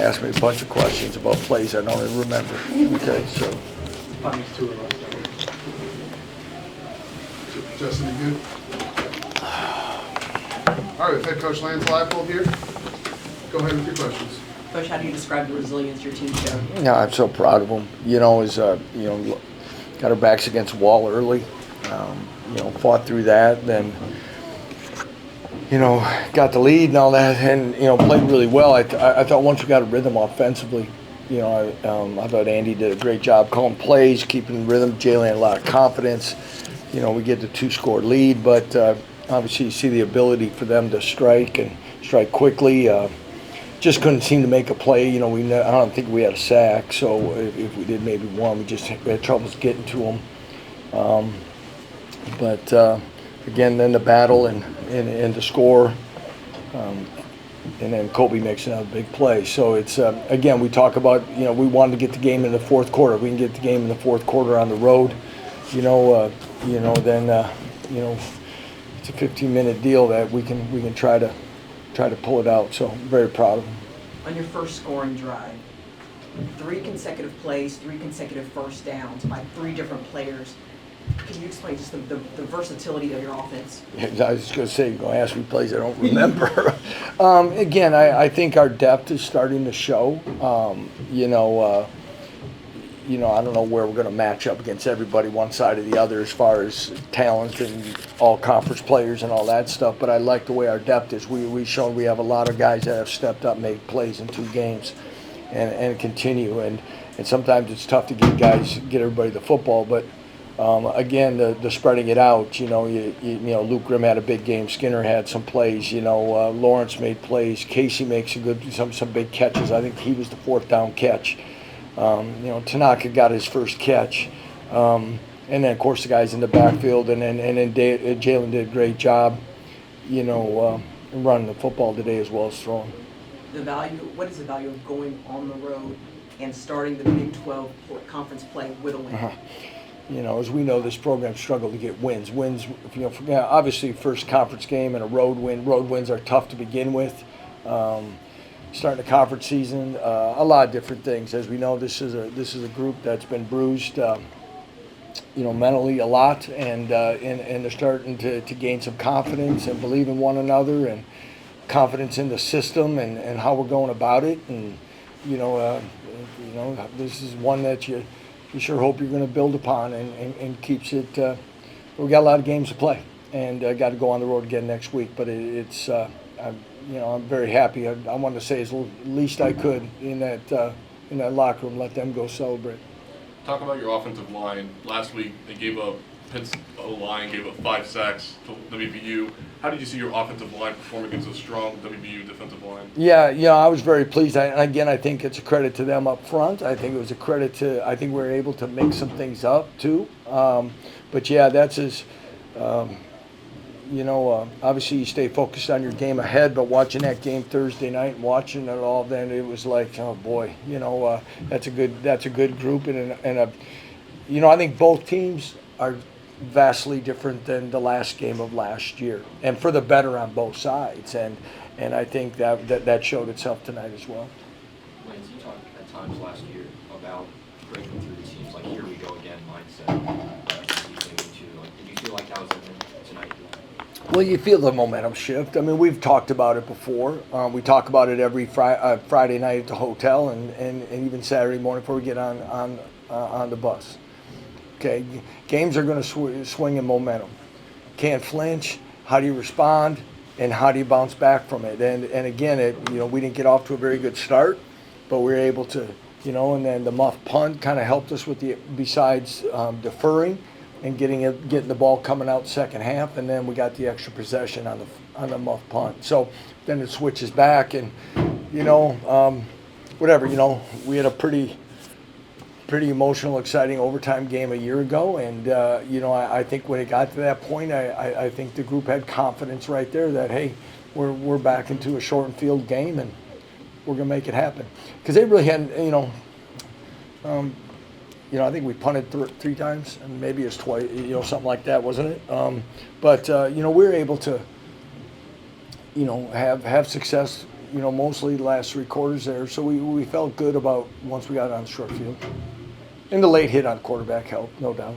ask me a bunch of questions about plays I don't even remember. Okay, so. Justin, you good? All right, Head Coach Lance Leipold here. Go ahead with your questions. Coach, how do you describe the resilience your team showed? Yeah, I'm so proud of them. Got our backs against the wall early. Fought through that, then got the lead and all that, and played really well. I thought once we got a rhythm offensively, I thought Andy did a great job calling plays, keeping rhythm. Jalen had a lot of confidence. We get the 2-score lead, but obviously you see the ability for them to strike and strike quickly. Just couldn't seem to make a play. I don't think we had a sack, so if we did maybe one, we had troubles getting to them. But again, then the battle and the score, and then Kobe makes another big play. So it's again, we talk about we wanted to get the game in the fourth quarter. If we can get the game in the fourth quarter on the road, then it's a 15-minute deal that we can try to pull it out. So I'm very proud of them. On your first scoring drive, 3 consecutive plays, 3 consecutive first downs by 3 different players. Can you explain just the versatility of your offense? I was just going to say, you're going to ask me plays I don't remember. Again, I think our depth is starting to show. I don't know where we're going to match up against everybody one side or the other as far as talent and all conference players and all that stuff, but I like the way our depth is. We've shown we have a lot of guys that have stepped up, made plays in 2 games and continue. And sometimes it's tough to get everybody the football, but again, the spreading it out, Luke Grimm had a big game. Skinner had some plays, Lawrence made plays. Casey makes some big catches. I think he was the 4th down catch. Tanaka got his first catch. And then, of course, the guys in the backfield. And then Jalen did a great job, running the football today as well as throwing. What is the value of going on the road and starting the Big 12 conference play with a win? As we know, this program struggled to get wins. Obviously, first conference game and a road win. Road wins are tough to begin with. Starting the conference season, a lot of different things. As we know, this is a group that's been bruised, mentally a lot, and they're starting to gain some confidence and believe in one another and confidence in the system and how we're going about it. And this is one that you sure hope you're going to build upon and keeps it. We got a lot of games to play and got to go on the road again next week, but it's. I'm very happy. I wanted to say as least I could in that locker room, let them go celebrate. Talk about your offensive line. Last week, they gave up, Pitt's line gave up 5 sacks to WVU. How did you see your offensive line perform against a strong WVU defensive line? Yeah, I was very pleased. I think it's a credit to them up front. I think it was a credit to, I think we were able to make some things up too. But yeah, that's as, obviously you stay focused on your game ahead, but watching that game Thursday night and watching it all, then it was like, oh boy, that's a good group, and I think both teams are vastly different than the last game of last year, and for the better on both sides, and I think that showed itself tonight as well. Lance, you talked at times last year about breaking through the teams, like here we go again mindset. Did you feel like that was tonight? Well, you feel the momentum shift. I mean, we've talked about it before. We talk about it every Friday night at the hotel and even Saturday morning before we get on the bus. Okay, games are going to swing in momentum. Can't flinch. How do you respond? And how do you bounce back from it? And again, we didn't get off to a very good start, but we were able to, and then the muff punt kind of helped us besides deferring and getting the ball coming out second half, and then we got the extra possession on the muff punt. So then it switches back, and whatever. We had a pretty emotional, exciting overtime game a year ago, and I think when it got to that point, I think the group had confidence right there that hey, we're back into a shortened field game, and we're gonna make it happen because they really hadn't, I think we punted 3 times, and maybe it's twice, something like that, wasn't it? But we were able to, have success, mostly the last 3 quarters there. So we felt good about once we got on short field. And the late hit on quarterback helped, no doubt.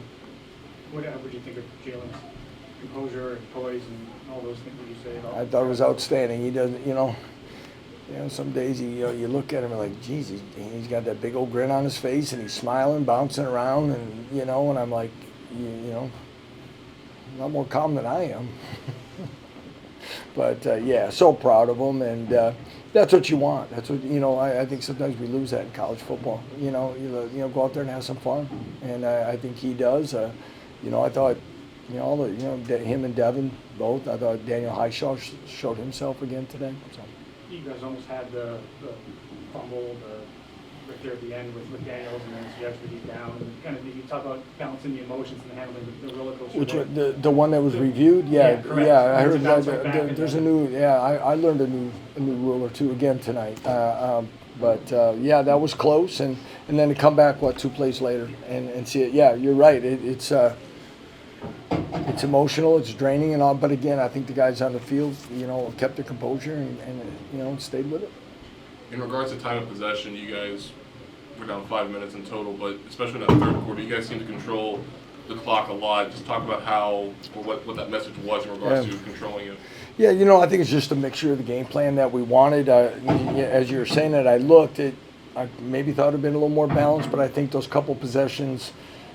What would you think of Jalen's composure and poise and all those things that you say about? I thought it was outstanding. He doesn't, some days you look at him and like, geez, he's got that big old grin on his face and he's smiling, bouncing around, and and I'm like, a lot more calm than I am. But yeah, so proud of him, and that's what you want. That's what I think sometimes we lose that in college football. You go out there and have some fun, and I think he does. I thought, him and Devin both. I thought Daniel Highshaw showed himself again today. So. You guys almost had the fumble right there at the end with Daniels, and then you actually get down. And kind of, you talk about balancing the emotions and handling the roller coaster. Which one, the one that was reviewed? Yeah, correct. I heard that. Back There's a new. Yeah, I learned a new rule or two again tonight. But yeah, that was close, and then to come back 2 plays later and see it. Yeah, you're right. It's emotional, it's draining and all. But again, I think the guys on the field, kept their composure and stayed with it. In regards to time of possession, you guys were down 5 minutes in total, but especially in that third quarter, you guys seem to control the clock a lot. Just talk about what that message was in regards to controlling it. Yeah, I think it's just a mixture of the game plan that we wanted. As you were saying it, I looked at, I maybe thought it'd been a little more balanced, but I think those couple possessions,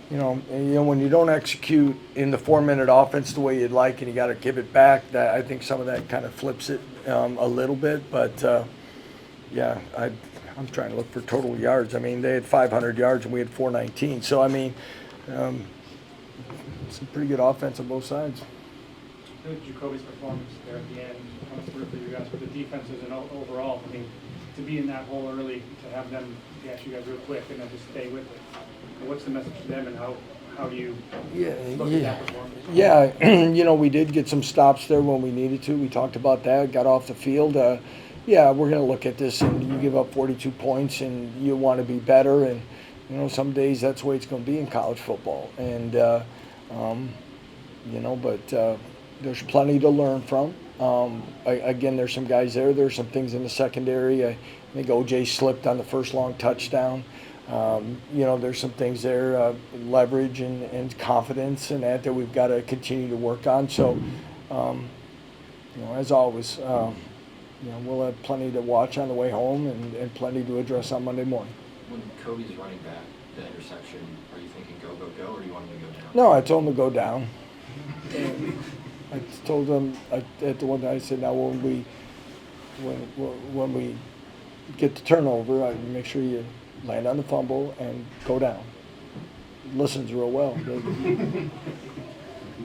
when you don't execute in the 4-minute offense the way you'd like, and you got to give it back, that I think some of that kind of flips it a little bit. But yeah, I'm trying to look for total yards. I mean, they had 500 yards and we had 419. So I mean, it's a pretty good offense on both sides. Jacoby's performance there at the end comes through for you guys, but the defenses and overall, I mean, to be in that hole early, to have them catch you guys real quick and then just stay with it. What's the message to them, and how do you look at that performance? Yeah, we did get some stops there when we needed to. We talked about that, got off the field. Yeah, we're going to look at this, and you give up 42 points, and you want to be better. And, some days that's the way it's going to be in college football. And, but there's plenty to learn from. Again, there's some guys there. There's some things in the secondary. I think OJ slipped on the first long touchdown. There's some things there, leverage and confidence and that we've got to continue to work on. So, as always, we'll have plenty to watch on the way home and plenty to address on Monday morning. When Cody's running back the intersection, are you thinking go, or do you want him to go down? No, I told him to go down. I told him at the one time, I said, now when we get the turnover, I make sure you land on the fumble and go down. Listens real well.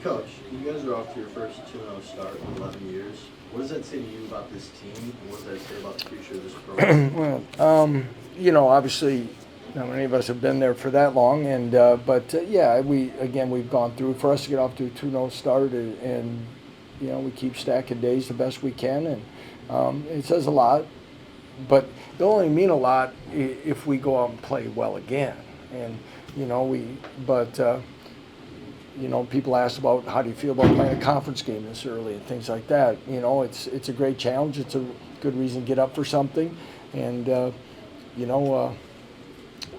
Coach, you guys are off to your first 2-0 start in 11 years. What does that say to you about this team, and what does that say about the future of this program? Well, obviously, not many of us have been there for that long, and yeah, we've gone through. For us to get off to a 2-0 start, and we keep stacking days the best we can, and it says a lot. But it'll only mean a lot if we go out and play well again. And people ask about how do you feel about playing a conference game this early and things like that. It's a great challenge. It's a good reason to get up for something, and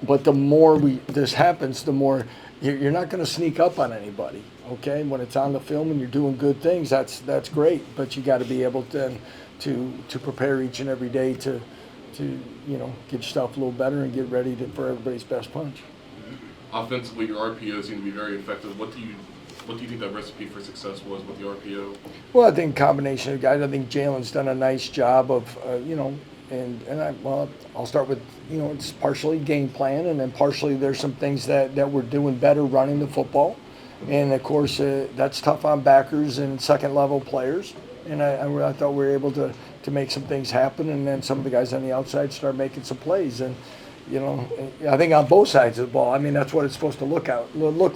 but the more this happens, the more you're not going to sneak up on anybody. Okay, when it's on the film and you're doing good things, that's great. But you got to be able to prepare each and every day to get yourself a little better and get ready for everybody's best punch. Offensively, your RPO seemed to be very effective. What do you think that recipe for success was with the RPO? Well, I think combination of guys. I think Jalen's done a nice job of I'll start with it's partially game plan, and then partially there's some things that we're doing better running the football, and of course that's tough on backers and second level players. And I thought we were able to make some things happen, and then some of the guys on the outside start making some plays. And I think on both sides of the ball. I mean, that's what it's supposed to look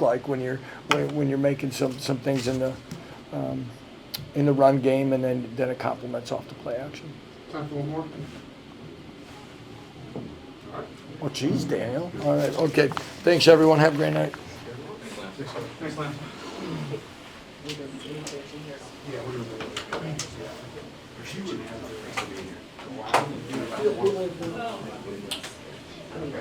like when you're making some things in the run game, and then it complements off the play action. Time for one more. Oh, geez, Daniel. All right, okay. Thanks, everyone. Have a great night. Thanks, Lance. Yeah, we're gonna. we'll